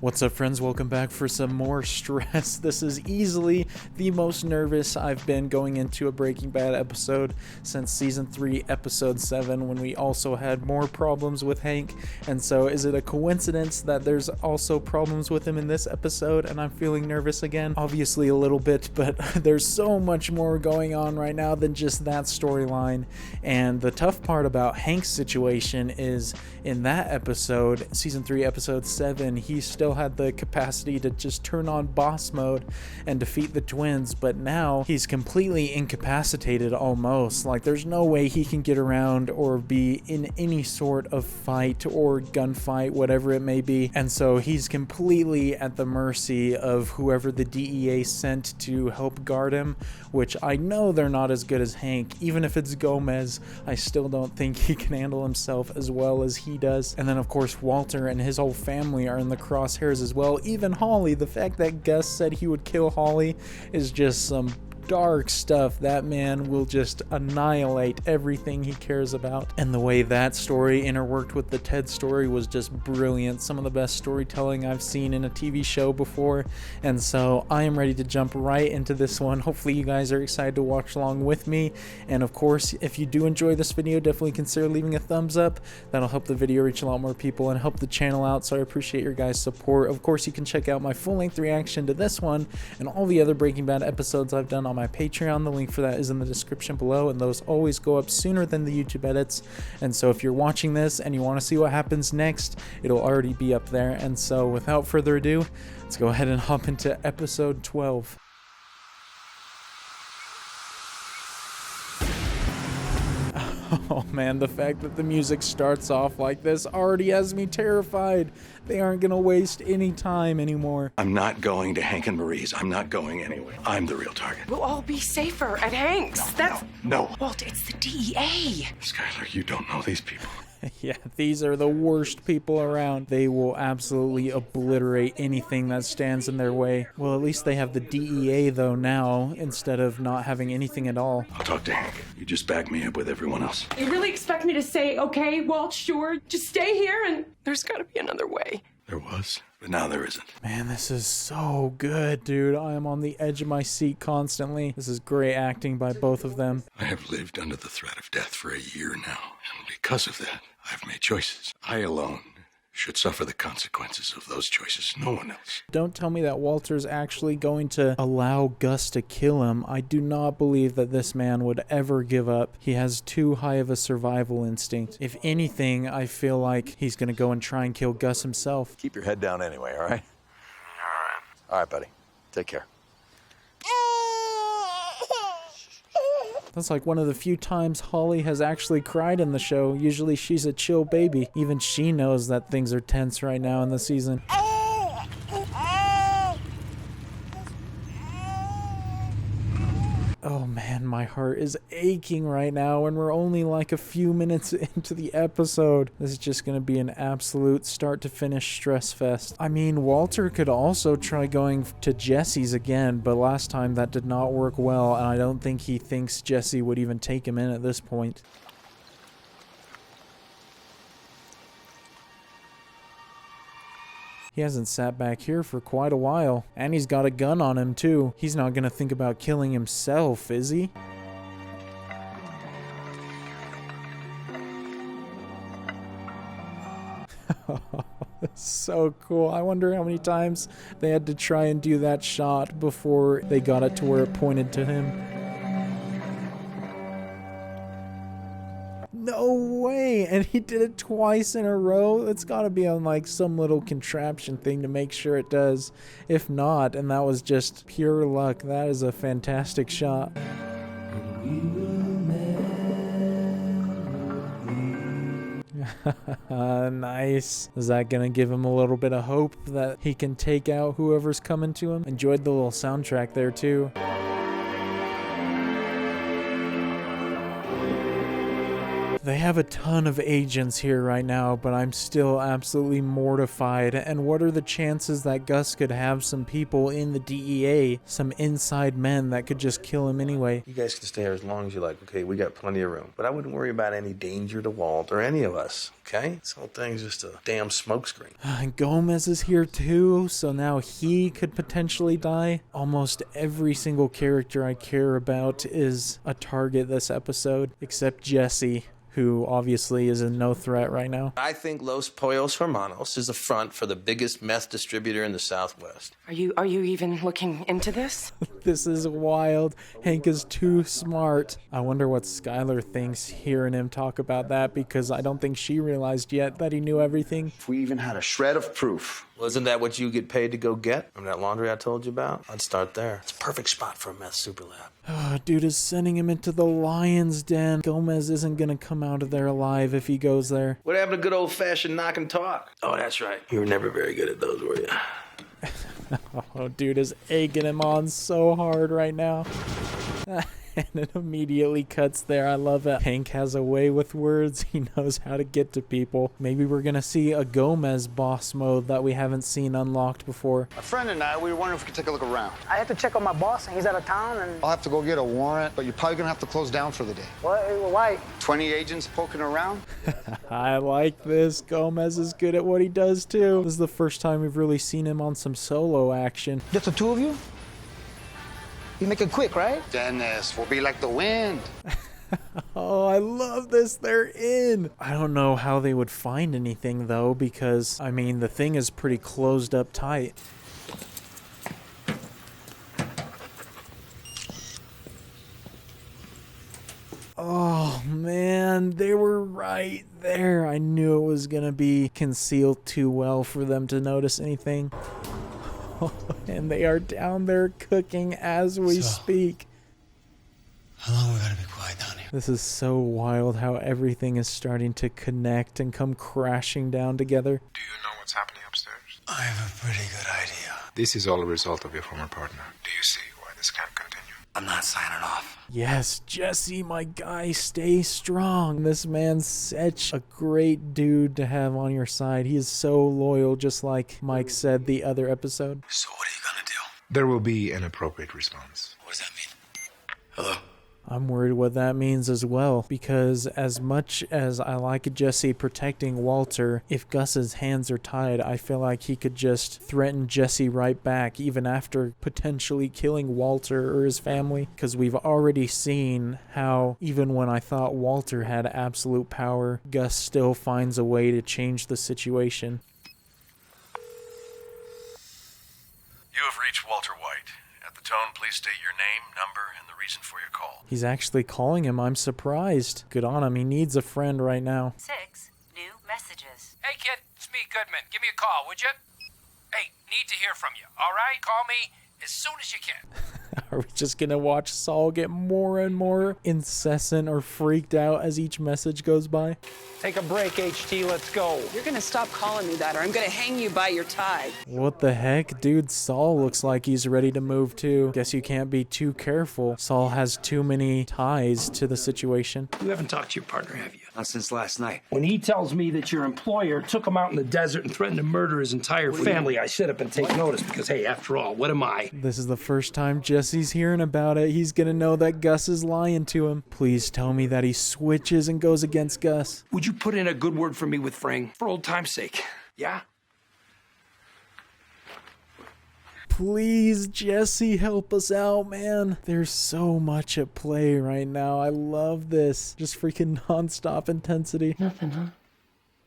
What's up, friends? Welcome back for some more stress. This is easily the most nervous I've been going into a Breaking Bad episode since season 3 episode 7, when we also had more problems with Hank. And so is it a coincidence that there's also problems with him in this episode and I'm feeling nervous again? Obviously a little bit, but there's so much more going on right now than just that storyline. And the tough part about Hank's situation is in that episode, season 3 episode 7, he still had the capacity to just turn on boss mode and defeat the twins, but now he's completely incapacitated almost. Like, there's no way he can get around or be in any sort of fight or gunfight, whatever it may be. And so he's completely at the mercy of whoever the DEA sent to help guard him, which I know they're not as good as Hank. Even if it's Gomez, I still don't think he can handle himself as well as he does. And then of course Walter and his whole family are in the crosshairs as well. Even Holly, the fact that Gus said he would kill Holly is just some dark stuff. That man will just annihilate everything he cares about. And the way that story interworked with the Ted story was just brilliant. Some of the best storytelling I've seen in a TV show before. And so I am ready to jump right into this one. Hopefully you guys are excited to watch along with me. And of course, if you do enjoy this video, definitely consider leaving a thumbs up. That'll help the video reach a lot more people and help the channel out. So I appreciate your guys' support. Of course, you can check out my full-length reaction to this one and all the other Breaking Bad episodes I've done on my Patreon. The link for that is in the description below, and those always go up sooner than the YouTube edits. And so if you're watching this and you want to see what happens next, it'll already be up there. And so without further ado, let's go ahead and hop into episode 12. Oh man, the fact that the music starts off like this already has me terrified. They aren't gonna waste any time anymore. I'm not going to Hank and Marie's. I'm not going anywhere. I'm the real target. We'll all be safer at Hank's. No. Walt, it's the DEA. Skylar, you don't know these people. Yeah, these are the worst people around. They will absolutely obliterate anything that stands in their way. Well, at least they have the DEA though now, instead of not having anything at all. I'll talk to Hank. You just back me up with everyone else. You really expect me to say, okay, Walt, sure, just stay here and there's gotta be another way. There was, but now there isn't. Man, this is so good, dude. I am on the edge of my seat constantly. This is great acting by both of them. I have lived under the threat of death for a year now, and because of that, I've made choices. I alone should suffer the consequences of those choices, no one else. Don't tell me that Walter's actually going to allow Gus to kill him. I do not believe that this man would ever give up. He has too high of a survival instinct. If anything, I feel like he's going to go and try and kill Gus himself. Keep your head down anyway, all right? All right, buddy. Take care. That's like one of the few times Holly has actually cried in the show. Usually she's a chill baby. Even she knows that things are tense right now in the season. Oh man, my heart is aching right now, and we're only like a few minutes into the episode. This is just gonna be an absolute start to finish stress fest. I mean, Walter could also try going to Jesse's again, but last time that did not work well, and I don't think he thinks Jesse would even take him in at this point. He hasn't sat back here for quite a while, and he's got a gun on him too. He's not gonna think about killing himself, is he? So cool. I wonder how many times they had to try and do that shot before they got it to where it pointed to him. No way! And he did it twice in a row? It's gotta be on like some little contraption thing to make sure it does. If not, and that was just pure luck, that is a fantastic shot. Nice. Is that gonna give him a little bit of hope that he can take out whoever's coming to him? Enjoyed the little soundtrack there too. They have a ton of agents here right now, but I'm still absolutely mortified. And what are the chances that Gus could have some people in the DEA, some inside men that could just kill him anyway? You guys can stay here as long as you like, okay? We got plenty of room. But I wouldn't worry about any danger to Walt or any of us, okay? This whole thing's just a damn smokescreen. And Gomez is here too, so now he could potentially die. Almost every single character I care about is a target this episode, except Jesse, who obviously is no threat right now. I think Los Pollos Hermanos is the front for the biggest meth distributor in the Southwest. Are you even looking into this? This is wild. Hank is too smart. I wonder what Skylar thinks hearing him talk about that, because I don't think she realized yet that he knew everything. If we even had a shred of proof. Wasn't that what you get paid to go get? Remember that laundry I told you about? I'd start there. It's a perfect spot for a meth super lab. Oh, dude is sending him into the lion's den. Gomez isn't gonna come out of there alive if he goes there. What happened to good old-fashioned knock and talk? Oh, that's right. You were never very good at those, were you? Oh, dude is egging him on so hard right now. And it immediately cuts there. I love it. Hank has a way with words. He knows how to get to people. Maybe we're going to see a Gomez boss mode that we haven't seen unlocked before. A friend and I, we were wondering if we could take a look around. I have to check on my boss, and he's out of town, and... I'll have to go get a warrant, but you're probably gonna have to close down for the day. What? Why? 20 agents poking around. I like this. Gomez is good at what he does, too. This is the first time we've really seen him on some solo action. Just the two of you? You make it quick, right? Dennis, we'll be like the wind. Oh, I love this. They're in. I don't know how they would find anything, though, because, I mean, the thing is pretty closed up tight. Oh, man, they were right there. I knew it was going to be concealed too well for them to notice anything. And they are down there cooking as we speak. How long we gotta be quiet down here? This is so wild how everything is starting to connect and come crashing down together. Do you know what's happening upstairs? I have a pretty good idea. This is all a result of your former partner. Do you see why this can't continue? I'm not signing off. Yes, Jesse, my guy, stay strong. This man's such a great dude to have on your side. He is so loyal, just like Mike said the other episode. So what are you gonna do? There will be an appropriate response. What does that mean? Hello? I'm worried what that means as well, because as much as I like Jesse protecting Walter, if Gus's hands are tied, I feel like he could just threaten Jesse right back, even after potentially killing Walter or his family, because we've already seen how even when I thought Walter had absolute power, Gus still finds a way to change the situation. You have reached Walter White. At the tone, please state your name, number, and the reason for your call. He's actually calling him. I'm surprised. Good on him. He needs a friend right now. 6 new messages. Hey, kid, it's me, Goodman. Give me a call, would you? Hey, need to hear from you, all right? Call me as soon as you can. Are we just gonna watch Saul get more and more incessant or freaked out as each message goes by? Take a break, HT. Let's go. You're gonna stop calling me that, or I'm gonna hang you by your tie. What the heck? Dude, Saul looks like he's ready to move too. Guess you can't be too careful. Saul has too many ties to the situation. You haven't talked to your partner, have you? Not since last night. When he tells me that your employer took him out in the desert and threatened to murder his entire family, I sit up and take notice because, hey, after all, what am I? This is the first time Jesse's hearing about it. He's gonna know that Gus is lying to him. Please tell me that he switches and goes against Gus. Would you put in a good word for me with Frang, for old time's sake? Yeah? Please, Jesse, help us out, man. There's so much at play right now. I love this. Just freaking nonstop intensity. Nothing, huh?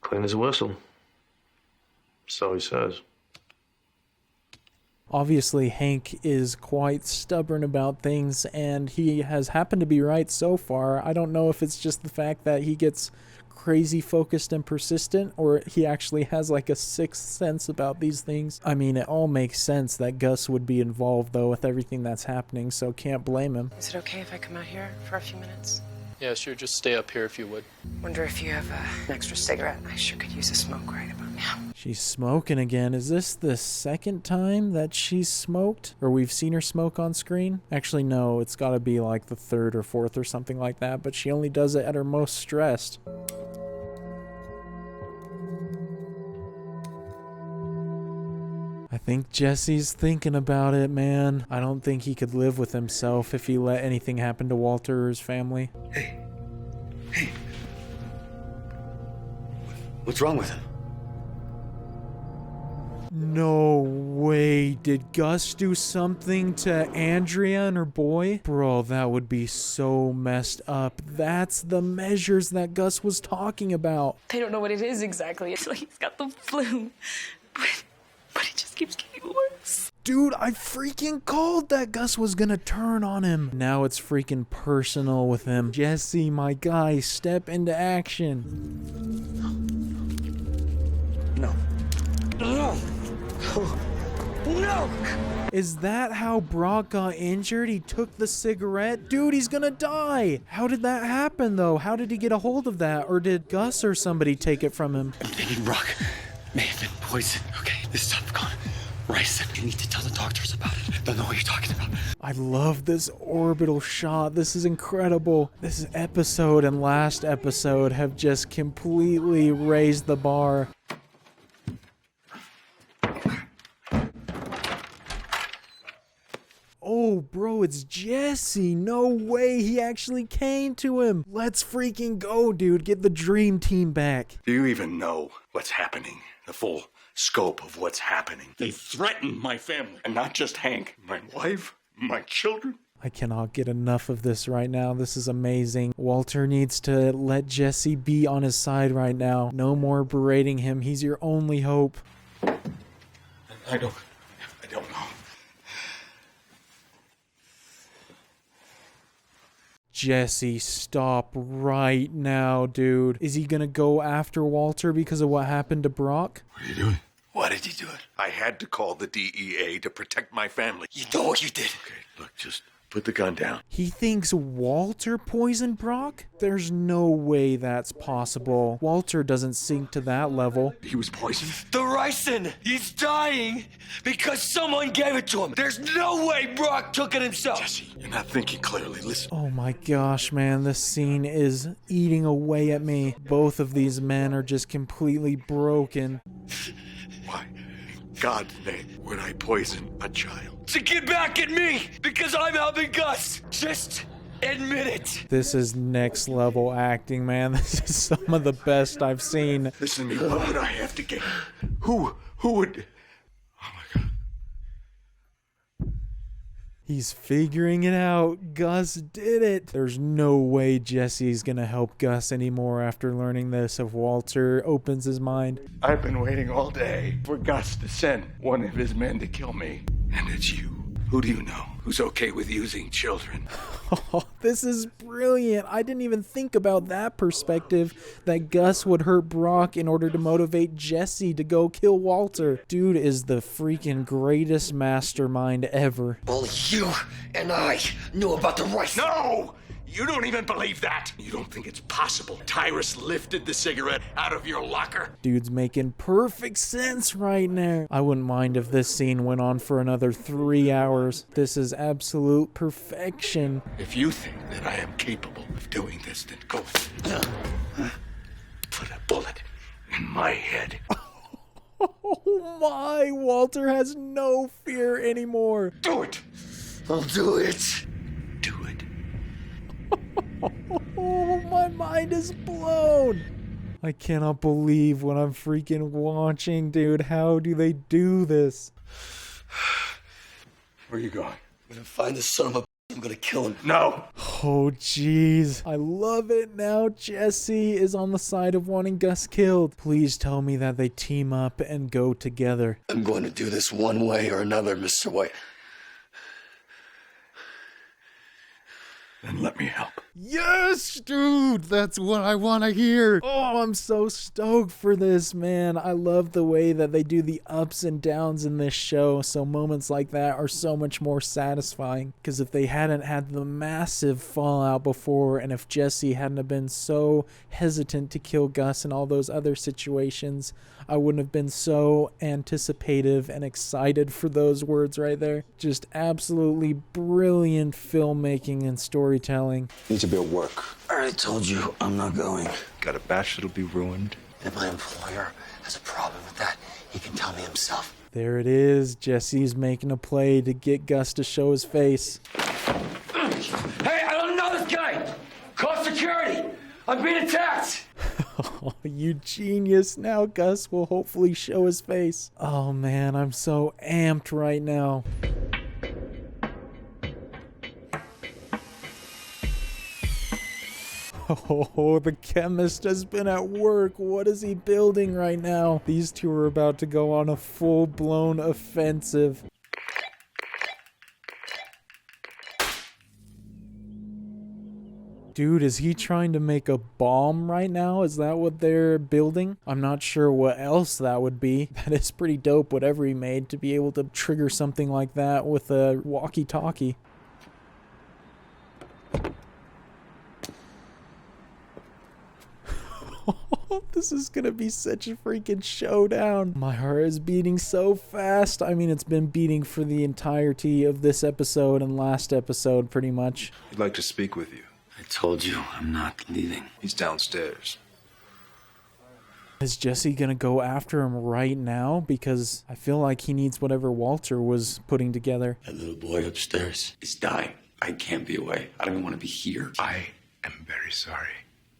Clean as a whistle. So he says. Obviously, Hank is quite stubborn about things, and he has happened to be right so far. I don't know if it's just the fact that he gets crazy focused and persistent, or he actually has like a sixth sense about these things. I mean, it all makes sense that Gus would be involved, though, with everything that's happening, so can't blame him. Is it okay if I come out here for a few minutes? Yeah, sure. Just stay up here if you would. Wonder if you have an extra cigarette? I sure could use a smoke right about now. She's smoking again. Is this the second time that she's smoked? Or we've seen her smoke on screen? Actually, no. It's got to be like the third or fourth or something like that. But she only does it at her most stressed. I think Jesse's thinking about it, man. I don't think he could live with himself if he let anything happen to Walter or his family. Hey. What's wrong with him? No way. Did Gus do something to Andrea and her boy? Bro, that would be so messed up. That's the measures that Gus was talking about. They don't know what it is exactly. It's like he's got the flu. But it just keeps getting worse. Dude, I freaking called that Gus was gonna turn on him. Now it's freaking personal with him. Jesse, my guy, step into action. No. No! Is that how Brock got injured? He took the cigarette? Dude, he's gonna die! How did that happen, though? How did he get a hold of that? Or did Gus or somebody take it from him? I'm thinking Brock may have been poisoned. Okay, this stuff gone. Rice, you need to tell the doctors about it. They'll know what you're talking about. I love this orbital shot. This is incredible. This episode and last episode have just completely raised the bar. Oh, bro, it's Jesse. No way. He actually came to him. Let's freaking go, dude. Get the dream team back. Do you even know what's happening? The full scope of what's happening. They threaten my family. And not just Hank. My wife, my children. I cannot get enough of this right now. This is amazing. Walter needs to let Jesse be on his side right now. No more berating him. He's your only hope. I don't know. Jesse, stop right now, dude. Is he gonna go after Walter because of what happened to Brock? What are you doing? Why did you do it? I had to call the DEA to protect my family. You know what you did. Okay, look, just put the gun down. He thinks Walter poisoned Brock? There's no way that's possible. Walter doesn't sink to that level. He was poisoned? The ricin! He's dying because someone gave it to him. There's no way Brock took it himself. Jesse, you're not thinking clearly. Listen. Oh my gosh, man. This scene is eating away at me. Both of these men are just completely broken. Why, in God's name, would I poison a child? To get back at me because I'm helping Gus. Just admit it. This is next level acting, man. This is some of the best I've seen. Listen to me, what would I have to gain? Who would... Oh my God. He's figuring it out. Gus did it. There's no way Jesse's gonna help Gus anymore after learning this if Walter opens his mind. I've been waiting all day for Gus to send one of his men to kill me. And it's you. Who do you know who's okay with using children? Oh, this is brilliant. I didn't even think about that perspective, that Gus would hurt Brock in order to motivate Jesse to go kill Walter. Dude is the freaking greatest mastermind ever. Only you and I knew about the rice. No! You don't even believe that! You don't think it's possible Tyrus lifted the cigarette out of your locker? Dude's making perfect sense right now. I wouldn't mind if this scene went on for another 3 hours. This is absolute perfection. If you think that I am capable of doing this, then go. Put a bullet in my head. Oh my, Walter has no fear anymore. Do it! I'll do it. Do it. Oh, my mind is blown. I cannot believe what I'm freaking watching, dude. How do they do this? Where are you going? I'm gonna find this son of a... I'm gonna kill him. No! Oh, jeez. I love it now. Jesse is on the side of wanting Gus killed. Please tell me that they team up and go together. I'm going to do this one way or another, Mr. White. then let me help. Yes, dude, that's what I want to hear. Oh, I'm so stoked for this, man. I love the way that they do the ups and downs in this show. So moments like that are so much more satisfying. Because if they hadn't had the massive fallout before, and if Jesse hadn't have been so hesitant to kill Gus in all those other situations, I wouldn't have been so anticipative and excited for those words right there. Just absolutely brilliant filmmaking and storytelling. Needs a bit of work. I already told you I'm not going. Got a batch that'll be ruined. If my employer has a problem with that, he can tell me himself. There it is. Jesse's making a play to get Gus to show his face. Hey, I don't know this guy! Call security! I'm being attacked! Oh, you genius. Now Gus will hopefully show his face. Oh man, I'm so amped right now. Oh, the chemist has been at work. What is he building right now? These two are about to go on a full-blown offensive. Dude, is he trying to make a bomb right now? Is that what they're building? I'm not sure what else that would be. That is pretty dope, whatever he made, to be able to trigger something like that with a walkie-talkie. This is gonna be such a freaking showdown. My heart is beating so fast. I mean, it's been beating for the entirety of this episode and last episode, pretty much. He'd like to speak with you. I told you I'm not leaving. He's downstairs. Is Jesse gonna go after him right now? Because I feel like he needs whatever Walter was putting together. That little boy upstairs is dying. I can't be away. I don't even want to be here. I am very sorry.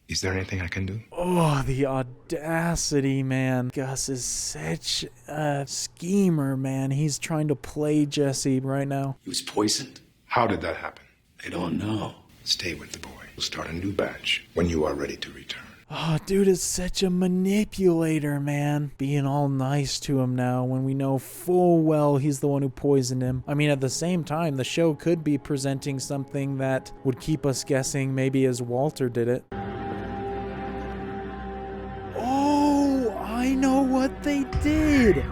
Is there anything I can do? Oh, the audacity, man. Gus is such a schemer, man. He's trying to play Jesse right now. He was poisoned. How did that happen? I don't know. Stay with the boy. We'll start a new batch when you are ready to return. Oh, dude is such a manipulator, man. Being all nice to him now when we know full well he's the one who poisoned him. I mean, at the same time, the show could be presenting something that would keep us guessing maybe as Walter did it. I know what they did.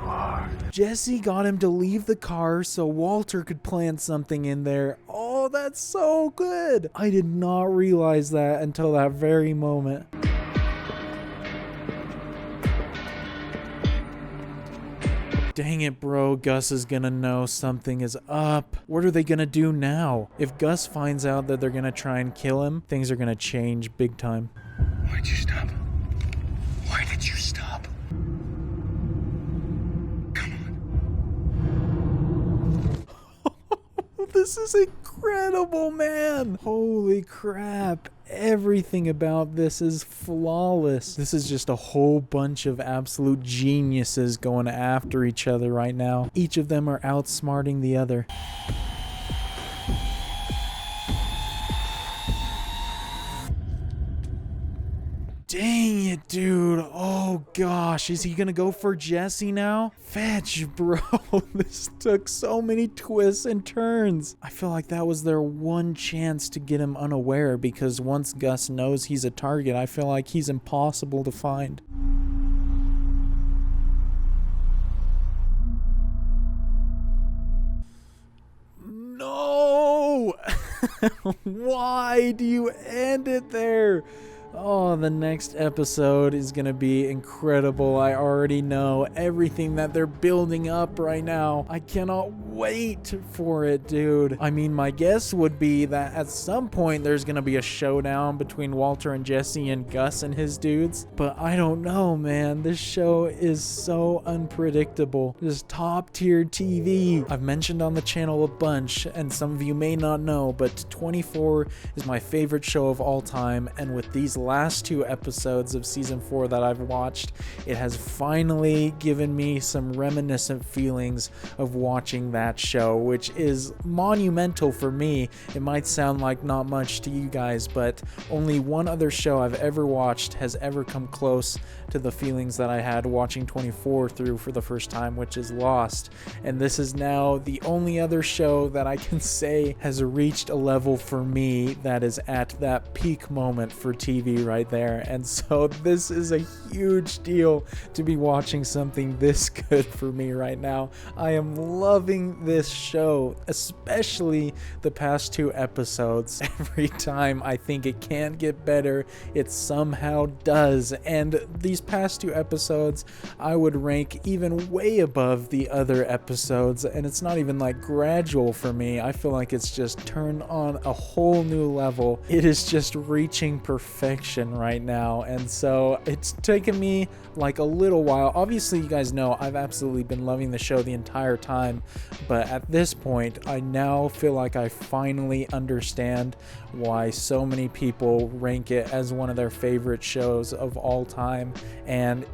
Jesse got him to leave the car so Walter could plant something in there. Oh, that's so good. I did not realize that until that very moment. Dang it, bro. Gus is gonna know something is up. What are they gonna do now? If Gus finds out that they're gonna try and kill him, things are gonna change big time. Why'd you stop? Why did you stop? This is incredible, man. Holy crap. Everything about this is flawless. This is just a whole bunch of absolute geniuses going after each other right now. Each of them are outsmarting the other. Dang it, dude. Oh, gosh. Is he gonna go for Jesse now? Fetch, bro. This took so many twists and turns. I feel like that was their one chance to get him unaware, because once Gus knows he's a target, I feel like he's impossible to find. No! Why do you end it there? Oh, the next episode is going to be incredible. I already know everything that they're building up right now. I cannot wait for it, dude. I mean, my guess would be that at some point there's going to be a showdown between Walter and Jesse and Gus and his dudes. But I don't know, man. This show is so unpredictable. Just top tier TV. I've mentioned on the channel a bunch, and some of you may not know, but 24 is my favorite show of all time. And with these last 2 episodes of season 4 that I've watched, it has finally given me some reminiscent feelings of watching that that show, which is monumental for me. It might sound like not much to you guys, but only one other show I've ever watched has ever come close to the feelings that I had watching 24 through for the first time, which is Lost. And this is now the only other show that I can say has reached a level for me that is at that peak moment for TV right there. And so this is a huge deal to be watching something this good for me right now. I am loving this show, especially the past 2 episodes. Every time I think it can't get better, it somehow does. And these past 2 episodes I would rank even way above the other episodes, and it's not even like gradual for me. I feel like it's just turned on a whole new level. It is just reaching perfection right now, and so it's taken me like a little while. Obviously, you guys know I've absolutely been loving the show the entire time, but at this point I now feel like I finally understand why so many people rank it as one of their favorite shows of all time. And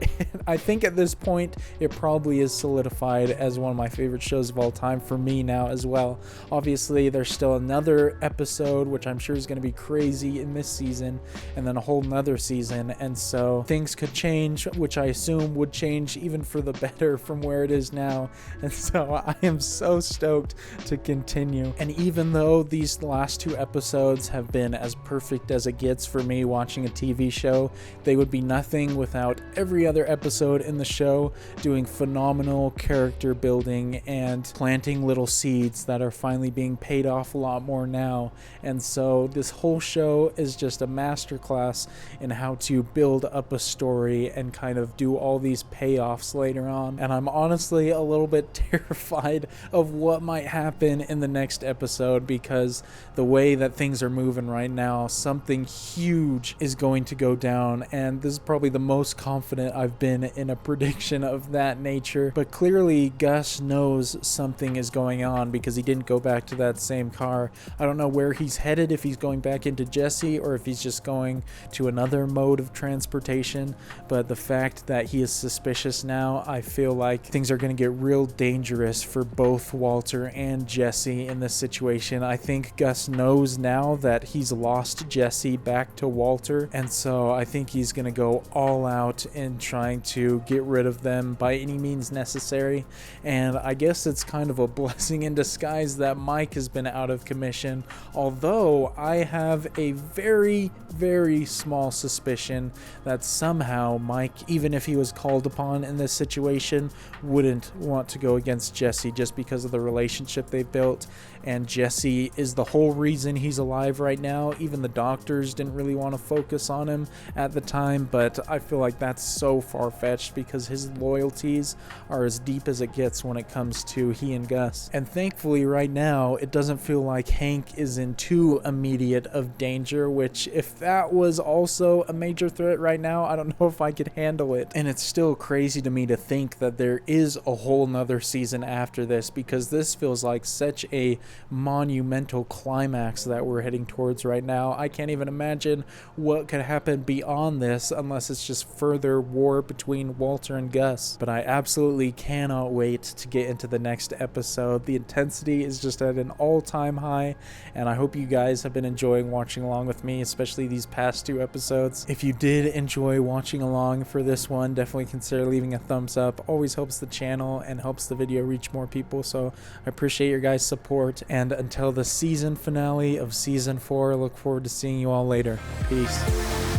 I think at this point it probably is solidified as one of my favorite shows of all time for me now as well. Obviously there's still another episode which I'm sure is going to be crazy in this season, and then a whole nother season, and so things could change, which I assume would change even for the better from where it is now. And so I am so stoked to continue. And even though these last 2 episodes have been as perfect as it gets for me watching a TV show, they would be nothing without every other episode in the show doing phenomenal character building and planting little seeds that are finally being paid off a lot more now. And so this whole show is just a masterclass in how to build up a story and kind of do all these payoffs later on. And I'm honestly a little bit terrified of what might happen in the next episode, because the way that things are moving right now, something huge is going to go down, and this is probably the most confident I've been in a prediction of that nature. But clearly Gus knows something is going on, because he didn't go back to that same car. I don't know where he's headed, if he's going back into Jesse or if he's just going to another mode of transportation, but the fact that he is suspicious now, I feel like things are going to get real dangerous for both Walter and Jesse in this situation. I think Gus knows now that he's lost Jesse back to Walter, and so I think he's going to go all out in trying to get rid of them by any means necessary. And I guess it's kind of a blessing in disguise that Mike has been out of commission, although I have a very, very small suspicion that somehow Mike, even if he was called upon in this situation, wouldn't want to go against Jesse just because of the relationship they built. And Jesse is the whole reason he's alive right now. Even the doctors didn't really want to focus on him at the time, but I feel like that's so far-fetched because his loyalties are as deep as it gets when it comes to he and Gus. And thankfully right now it doesn't feel like Hank is in too immediate of danger, which if that was also a major threat right now, I don't know if I could handle it. And it's still crazy to me to think that there is a whole nother season after this, because this feels like such a monumental climax that we're heading towards right now. I can't even imagine what could happen beyond this unless it's just further war between Walter and Gus. But I absolutely cannot wait to get into the next episode. The intensity is just at an all-time high, and I hope you guys have been enjoying watching along with me, especially these past 2 episodes. If you did enjoy watching along for this one, definitely consider leaving a thumbs up. Always helps the channel and helps the video reach more people, so I appreciate your guys' support. And until the season finale of season 4, I look forward to seeing you all later. Peace.